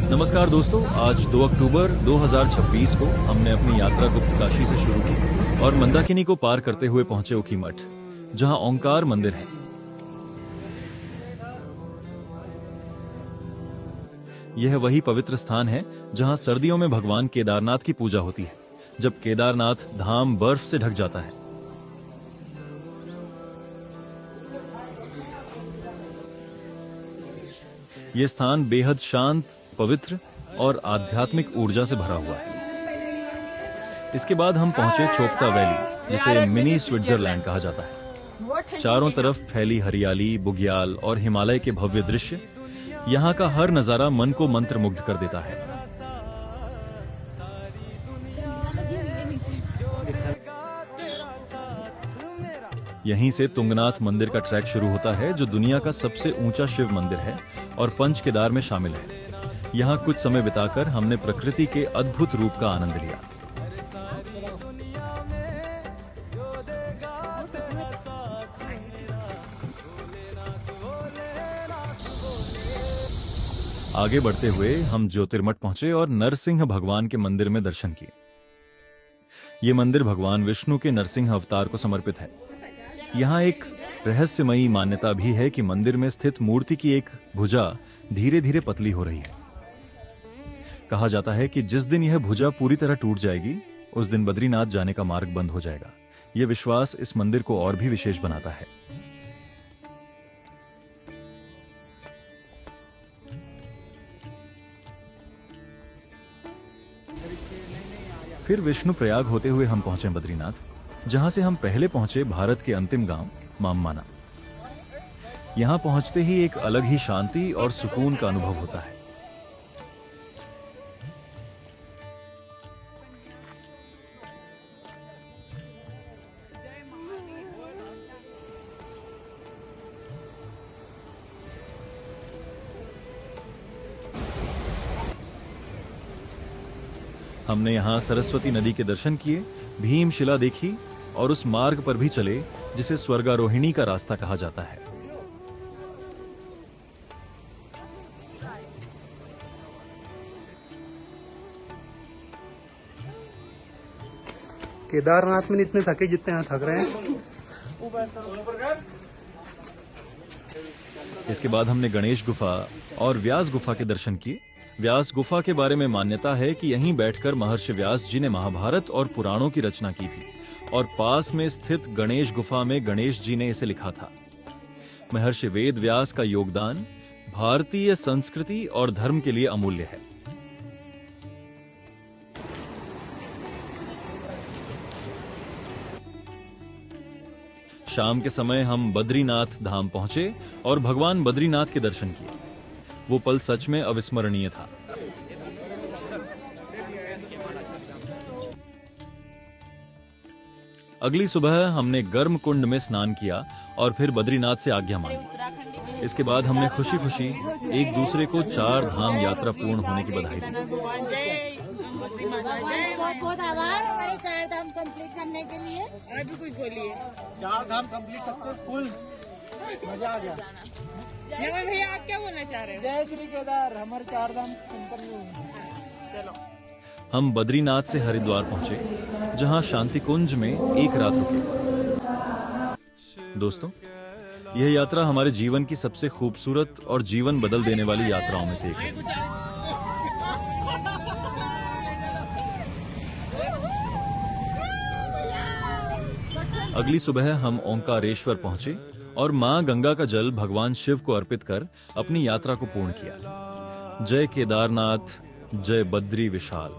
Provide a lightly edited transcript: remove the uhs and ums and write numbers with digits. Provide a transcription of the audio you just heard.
नमस्कार दोस्तों, आज 2 अक्टूबर 2026 को हमने अपनी यात्रा गुप्त काशी से शुरू की और मंदाकिनी को पार करते हुए पहुंचे ऊखीमठ, जहां ओंकार मंदिर है। यह वही पवित्र स्थान है जहां सर्दियों में भगवान केदारनाथ की पूजा होती है, जब केदारनाथ धाम बर्फ से ढक जाता है। यह स्थान बेहद शांत, पवित्र और आध्यात्मिक ऊर्जा से भरा हुआ है। इसके बाद हम पहुंचे चोपता वैली, जिसे मिनी स्विट्जरलैंड कहा जाता है। चारों तरफ फैली हरियाली, बुग्याल और हिमालय के भव्य दृश्य, यहाँ का हर नजारा मन को मंत्रमुग्ध कर देता है। यहीं से तुंगनाथ मंदिर का ट्रैक शुरू होता है, जो दुनिया का सबसे ऊंचा शिव मंदिर है और पंच केदार में शामिल है। यहाँ कुछ समय बिताकर हमने प्रकृति के अद्भुत रूप का आनंद लिया। आगे बढ़ते हुए हम ज्योतिर्मठ पहुंचे और नरसिंह भगवान के मंदिर में दर्शन किए। ये मंदिर भगवान विष्णु के नरसिंह अवतार को समर्पित है। यहाँ एक रहस्यमयी मान्यता भी है कि मंदिर में स्थित मूर्ति की एक भुजा धीरे धीरे पतली हो रही है। कहा जाता है कि जिस दिन यह भुजा पूरी तरह टूट जाएगी, उस दिन बद्रीनाथ जाने का मार्ग बंद हो जाएगा। यह विश्वास इस मंदिर को और भी विशेष बनाता है। फिर विष्णु प्रयाग होते हुए हम पहुंचे बद्रीनाथ, जहां से हम पहले पहुंचे भारत के अंतिम गांव माममाना। यहां पहुंचते ही एक अलग ही शांति और सुकून का अनुभव होता है। हमने यहाँ सरस्वती नदी के दर्शन किए, भीमशिला देखी और उस मार्ग पर भी चले जिसे स्वर्गारोहिणी का रास्ता कहा जाता है। केदारनाथ में इतने थके जितने यहाँ थक रहे हैं। इसके बाद हमने गणेश गुफा और व्यास गुफा के दर्शन किए। व्यास गुफा के बारे में मान्यता है कि यहीं बैठकर महर्षि व्यास जी ने महाभारत और पुराणों की रचना की थी और पास में स्थित गणेश गुफा में गणेश जी ने इसे लिखा था। महर्षि वेद व्यास का योगदान भारतीय संस्कृति और धर्म के लिए अमूल्य है। शाम के समय हम बद्रीनाथ धाम पहुंचे और भगवान बद्रीनाथ के दर्शन किए। वो पल सच में अविस्मरणीय था। अगली सुबह हमने गर्म कुंड में स्नान किया और फिर बद्रीनाथ से आज्ञा मांगी। इसके बाद हमने खुशी खुशी एक दूसरे को 4 धाम यात्रा पूर्ण होने की बधाई दी। भगवान को बहुत बहुत आभार हमारे 4 धाम कंप्लीट करने के लिए। और भी कुछ बोलिए। 4 धाम कंप्लीट सक्सेसफुल, मजा आ गया। नमन भैया, आप क्या बोलना चाह रहे हैं? जय श्री केदार, हमारे 4 धाम संपन्न हुए। चलो। हम बद्रीनाथ से हरिद्वार पहुंचे, जहां शांति कुंज में एक रात रुके। दोस्तों, यह यात्रा हमारे जीवन की सबसे खूबसूरत और जीवन बदल देने वाली यात्राओं में से एक है। अगली सुबह हम ओंकारेश्वर पहुंचे और मां गंगा का जल भगवान शिव को अर्पित कर अपनी यात्रा को पूर्ण किया। जय केदारनाथ, जय बद्री विशाल।